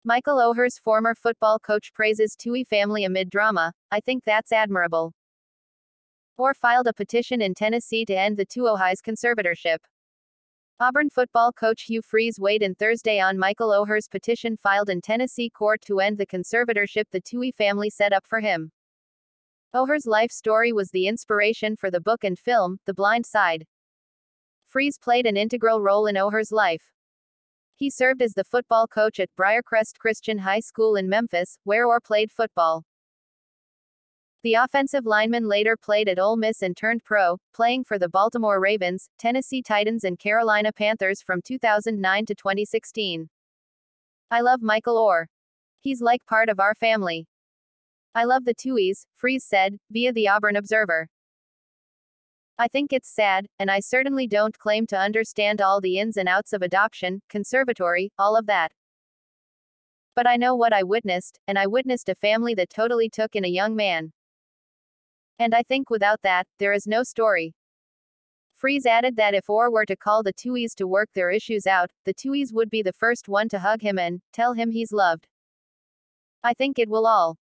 Michael Oher's former football coach praises Tuohy family amid drama. I think that's admirable. Oher filed a petition in Tennessee to end the Tuohys conservatorship. Auburn football coach Hugh Freeze weighed in Thursday on Michael Oher's petition filed in Tennessee court to end the conservatorship the Tuohy family set up for him. Oher's life story was the inspiration for the book and film, The Blind Side. Freeze played an integral role in Oher's life. He served as the football coach at Briarcrest Christian High School in Memphis, where Oher played football. The offensive lineman later played at Ole Miss and turned pro, playing for the Baltimore Ravens, Tennessee Titans and Carolina Panthers from 2009 to 2016. I love Michael Oher. He's like part of our family. I love the Tuohys, Freeze said, via the Auburn Observer. I think it's sad, and I certainly don't claim to understand all the ins and outs of adoption, conservatory, all of that. But I know what I witnessed, and I witnessed a family that totally took in a young man. And I think without that, there is no story. Freeze added that if Oher were to call the Tuohys to work their issues out, the Tuohys would be the first one to hug him and tell him he's loved. I think it will all.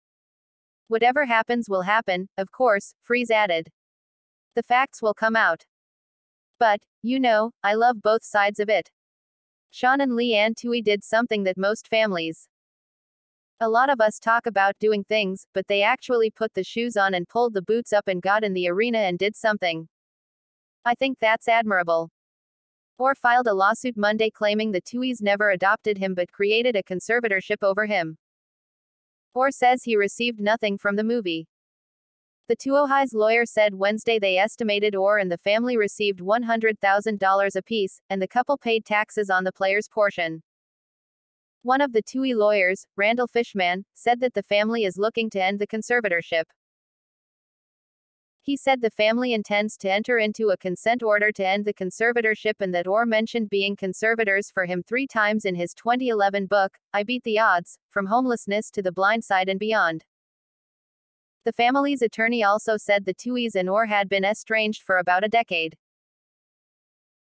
Whatever happens will happen, of course, Freeze added. The facts will come out. But, you know, I love both sides of it. Sean and Leanne Tuohy did something that most families. A lot of us talk about doing things, but they actually put the shoes on and pulled the boots up and got in the arena and did something. I think that's admirable. Oher filed a lawsuit Monday claiming the Tuohys never adopted him but created a conservatorship over him. Oher says he received nothing from the movie. The Tuohys lawyer said Wednesday they estimated Oher and the family received $100,000 apiece, and the couple paid taxes on the player's portion. One of the Tuohy lawyers, Randall Fishman, said that the family is looking to end the conservatorship. He said the family intends to enter into a consent order to end the conservatorship and that Oher mentioned being conservators for him 3 times in his 2011 book, I Beat the Odds, From Homelessness to the Blind Side and Beyond. The family's attorney also said the Tuohys and Oher had been estranged for about a decade.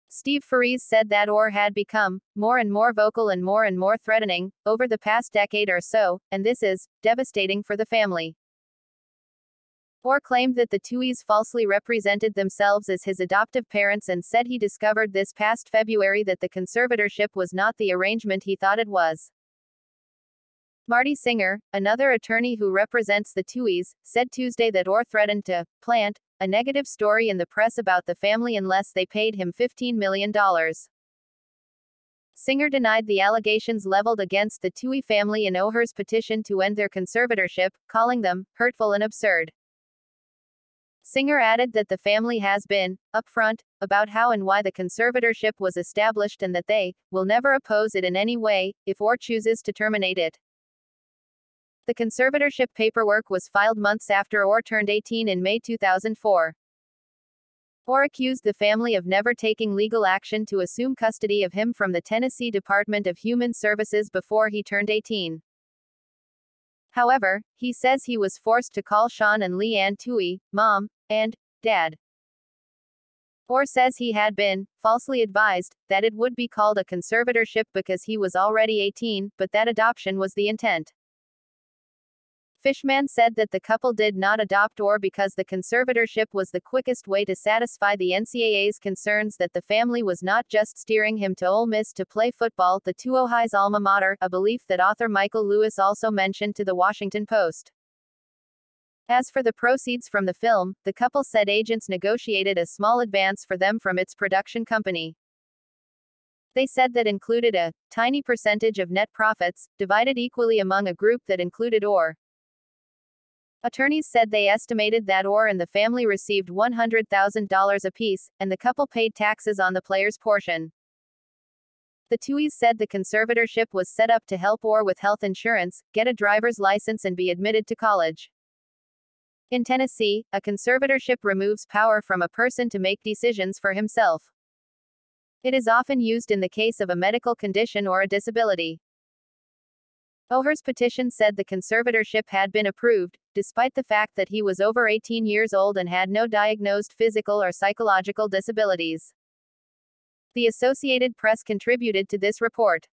Steve Freeze said that Oher had become more and more vocal and more threatening over the past decade or so, and this is devastating for the family. Oher claimed that the Tuohys falsely represented themselves as his adoptive parents and said he discovered this past February that the conservatorship was not the arrangement he thought it was. Marty Singer, another attorney who represents the Tuohys, said Tuesday that Oher threatened to plant a negative story in the press about the family unless they paid him $15 million. Singer denied the allegations leveled against the Tuohy family in Oher's petition to end their conservatorship, calling them hurtful and absurd. Singer added that the family has been upfront about how and why the conservatorship was established and that they will never oppose it in any way if Oher chooses to terminate it. The conservatorship paperwork was filed months after Oher turned 18 in May 2004. Oher accused the family of never taking legal action to assume custody of him from the Tennessee Department of Human Services before he turned 18. However, he says he was forced to call Sean and Leanne Tuohy, Mom, and Dad. Oher says he had been falsely advised that it would be called a conservatorship because he was already 18, but that adoption was the intent. Fishman said that the couple did not adopt Oher because the conservatorship was the quickest way to satisfy the NCAA's concerns that the family was not just steering him to Ole Miss to play football, the Tuohys' alma mater, a belief that author Michael Lewis also mentioned to the Washington Post. As for the proceeds from the film, the couple said agents negotiated a small advance for them from its production company. They said that included a tiny percentage of net profits, divided equally among a group that included Oher. Attorneys said they estimated that Oher and the family received $100,000 apiece, and the couple paid taxes on the player's portion. The Tuohys said the conservatorship was set up to help Oher with health insurance, get a driver's license and be admitted to college. In Tennessee, a conservatorship removes power from a person to make decisions for himself. It is often used in the case of a medical condition or a disability. Oher's petition said the conservatorship had been approved, despite the fact that he was over 18 years old and had no diagnosed physical or psychological disabilities. The Associated Press contributed to this report.